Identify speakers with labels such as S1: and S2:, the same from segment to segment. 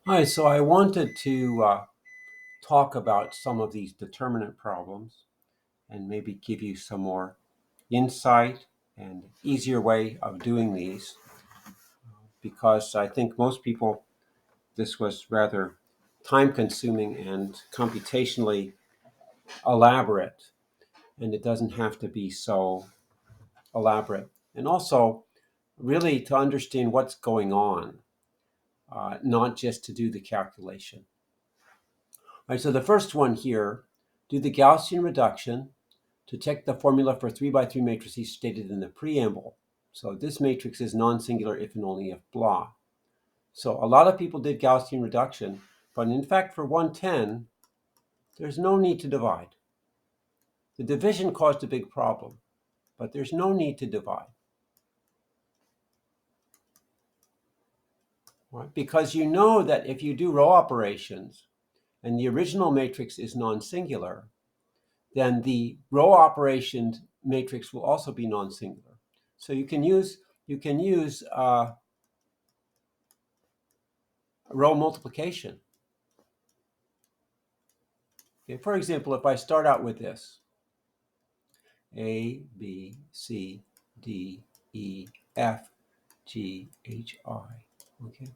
S1: Hi, so I wanted to talk about some of these determinant problems and maybe give you some more insight and easier way of doing these because I think most people, this was rather time consuming and computationally elaborate, and it doesn't have to be so elaborate. And also, really to understand what's going on, not just to do the calculation. All right, so the first one here, do the Gaussian reduction to check the formula for 3 by 3 matrices stated in the preamble. So this matrix is non-singular if and only if blah. So a lot of people did Gaussian reduction, but in fact for 110, there's no need to divide. The division caused a big problem, but there's no need to divide. Right? Because you know that if you do row operations and the original matrix is non-singular, then the row operation matrix will also be non-singular. So you can use row multiplication. Okay, for example, if I start out with this, A, B, C, D, E, F, G, H, I, okay?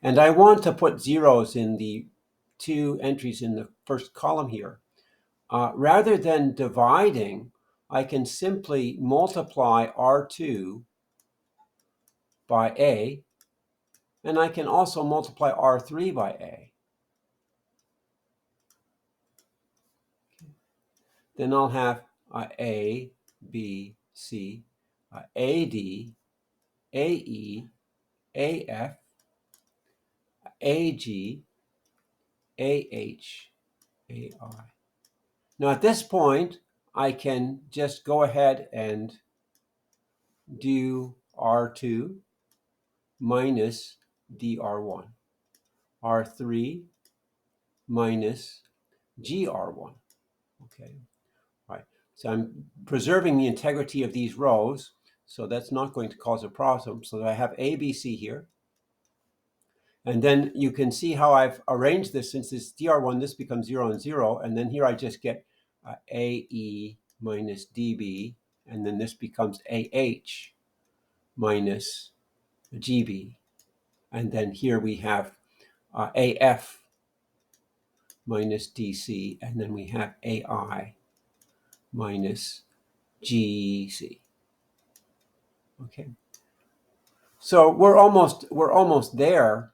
S1: And I want to put zeros in the two entries in the first column here. Rather than dividing, I can simply multiply R2 by A, and I can also multiply R3 by A. Then I'll have A, B, C, AD, AE, AF, AG, AH, AI. Now at this point, I can just go ahead and do R2 minus DR1, R3 minus GR1. Okay, all right. So I'm preserving the integrity of these rows, so that's not going to cause a problem. So I have ABC here. And then you can see how I've arranged this. Since this dr1, this becomes 0 and 0. And then here I just get AE minus DB. And then this becomes AH minus GB. And then here we have AF minus DC. And then we have AI minus GC. Okay. So we're almost there.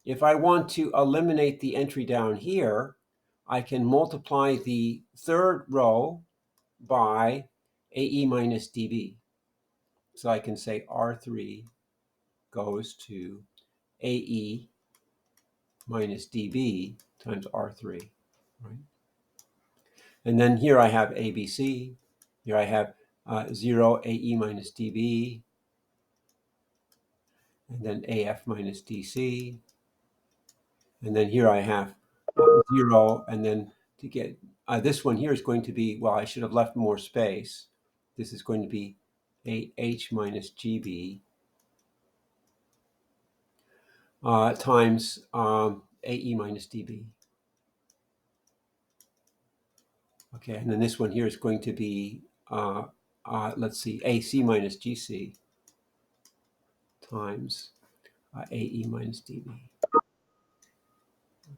S1: If I want to eliminate the entry down here, I can multiply the third row by AE minus DB. So I can say R3 goes to AE minus DB times R3, right? And then here I have ABC. Here I have 0 AE minus DB, and then AF minus DC. And then here I have 0, and then to get this one here is going to be, well, I should have left more space. This is going to be AH minus GB times AE minus DB. Okay, and then this one here is going to be, let's see, AC minus GC times AE minus DB.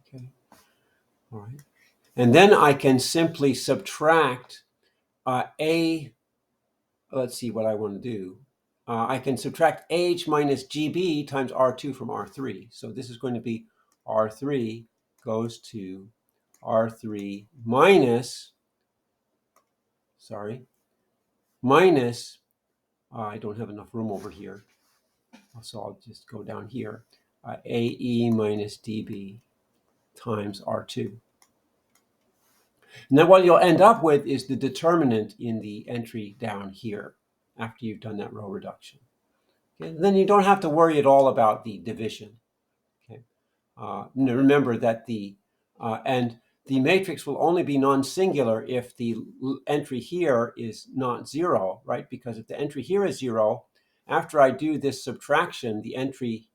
S1: Okay, all right. And then I can simply subtract let's see what I want to do. I can subtract AH minus GB times R2 from R3. So this is going to be R3 goes to R3 minus, minus, I don't have enough room over here. So I'll just go down here. AE minus DB times R2. And then what you'll end up with is the determinant in the entry down here after you've done that row reduction. Okay? Then you don't have to worry at all about the division. Okay? Remember that the matrix will only be non-singular if the entry here is not 0, right? Because if the entry here is 0, after I do this subtraction, the entry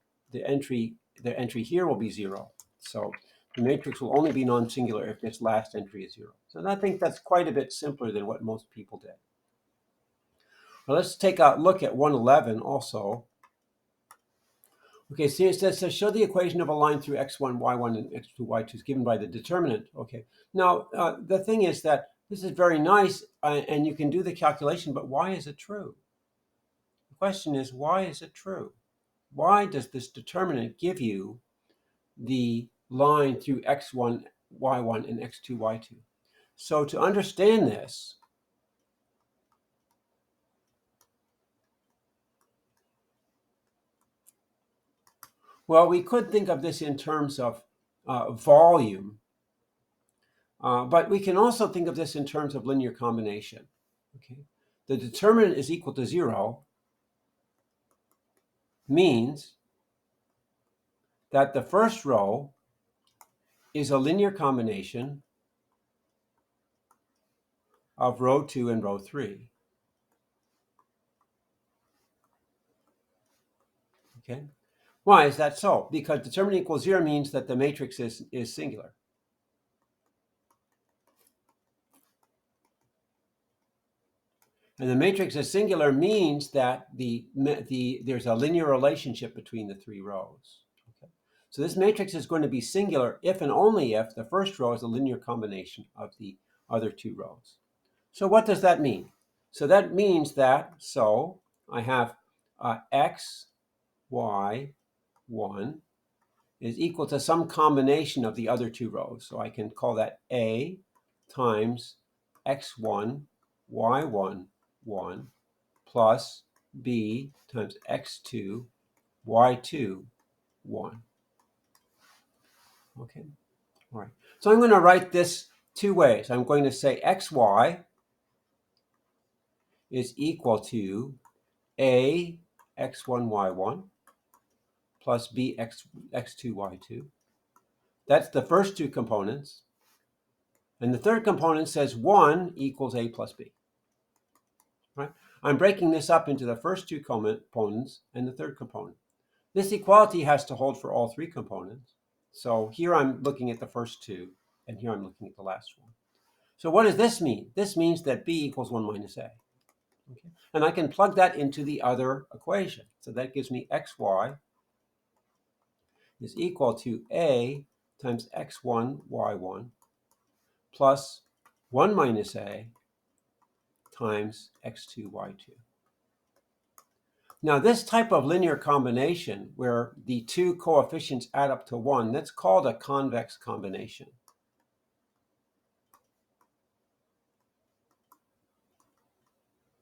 S1: here will be 0. So the matrix will only be non-singular if its last entry is 0. So I think that's quite a bit simpler than what most people did. Well, let's take a look at 111 also. Okay, so it says to show the equation of a line through x1, y1, and x2, y2 is given by the determinant. Okay, now the thing is that this is very nice, and you can do the calculation, but why is it true? The question is, why is it true? Why does this determinant give you the line through x1, y1, and x2, y2? So to understand this, well, we could think of this in terms of volume, but we can also think of this in terms of linear combination. Okay, the determinant is equal to 0 means that the first row is a linear combination of row 2 and row 3. Okay, why is that so? Because determinant equals 0 means that the matrix is singular. And the matrix is singular means that there's a linear relationship between the 3 rows. Okay? So this matrix is going to be singular if and only if the first row is a linear combination of the other 2 rows. So what does that mean? So that means that, so I have x, y, 1 is equal to some combination of the other 2 rows. So I can call that A times x1, y1, 1 plus b times x2, y2, 1. Okay, all right. So I'm going to write this 2 ways. I'm going to say xy is equal to a x1, y1 plus b x2, y2. That's the first 2 components. And the third component says 1 equals a plus b. Right? I'm breaking this up into the first 2 components and the third component. This equality has to hold for all 3 components. So here I'm looking at the first 2, and here I'm looking at the last one. So what does this mean? This means that b equals 1 minus a. Okay? And I can plug that into the other equation. So that gives me xy is equal to a times x1, y1 plus 1 minus a times x2, y2. Now, this type of linear combination where the 2 coefficients add up to 1, that's called a convex combination.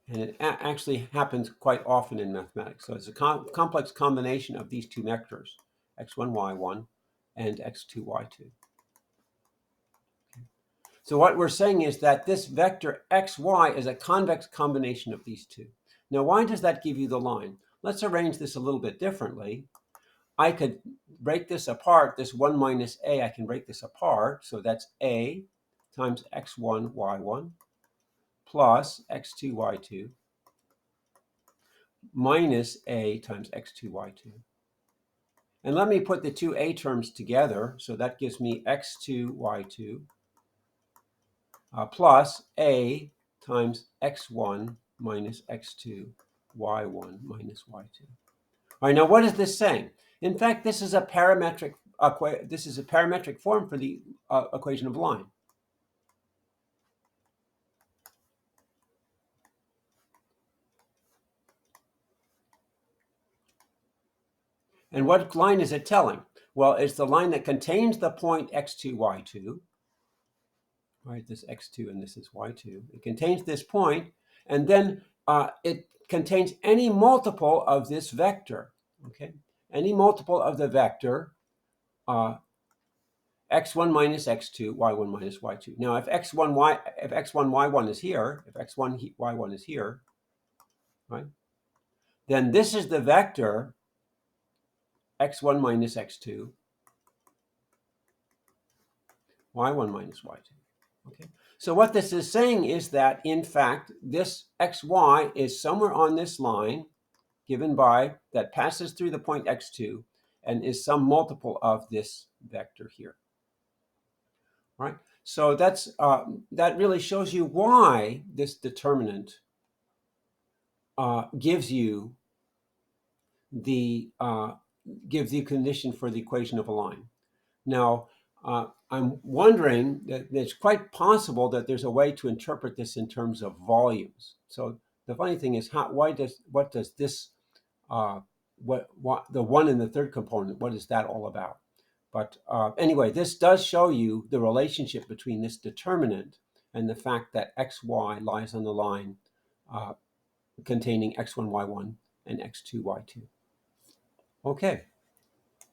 S1: And it actually happens quite often in mathematics. So it's a complex combination of these 2 vectors, x1, y1, and x2, y2. So what we're saying is that this vector xy is a convex combination of these 2. Now, why does that give you the line? Let's arrange this a little bit differently. I could break this apart, this 1 minus a, I can break this apart. So that's a times x1, y1 plus x2, y2 minus a times x2, y2. And let me put the 2 a terms together. So that gives me x2, y2 plus a times x1 minus x2, y1 minus y2. All right, now what is this saying? In fact, this is a parametric form for the equation of line. And what line is it telling? Well, it's the line that contains the point x2, y2. Right, this x2 and this is y2. It contains this point, and then it contains any multiple of this vector. Okay, any multiple of the vector x1 minus x2, y1 minus y2. Now, if x1 y1 is here, if x1 y1 is here, right, then this is the vector x1 minus x2, y1 minus y2. Okay, so what this is saying is that, in fact, this xy is somewhere on this line given by that passes through the point x2 and is some multiple of this vector here. All right, so that really shows you why this determinant gives you the condition for the equation of a line. Now, I'm wondering that it's quite possible that there's a way to interpret this in terms of volumes. So the funny thing is, what does this what the one in the third component, what is that all about? But anyway, this does show you the relationship between this determinant and the fact that xy lies on the line containing x1, y1, and x2, y2. Okay.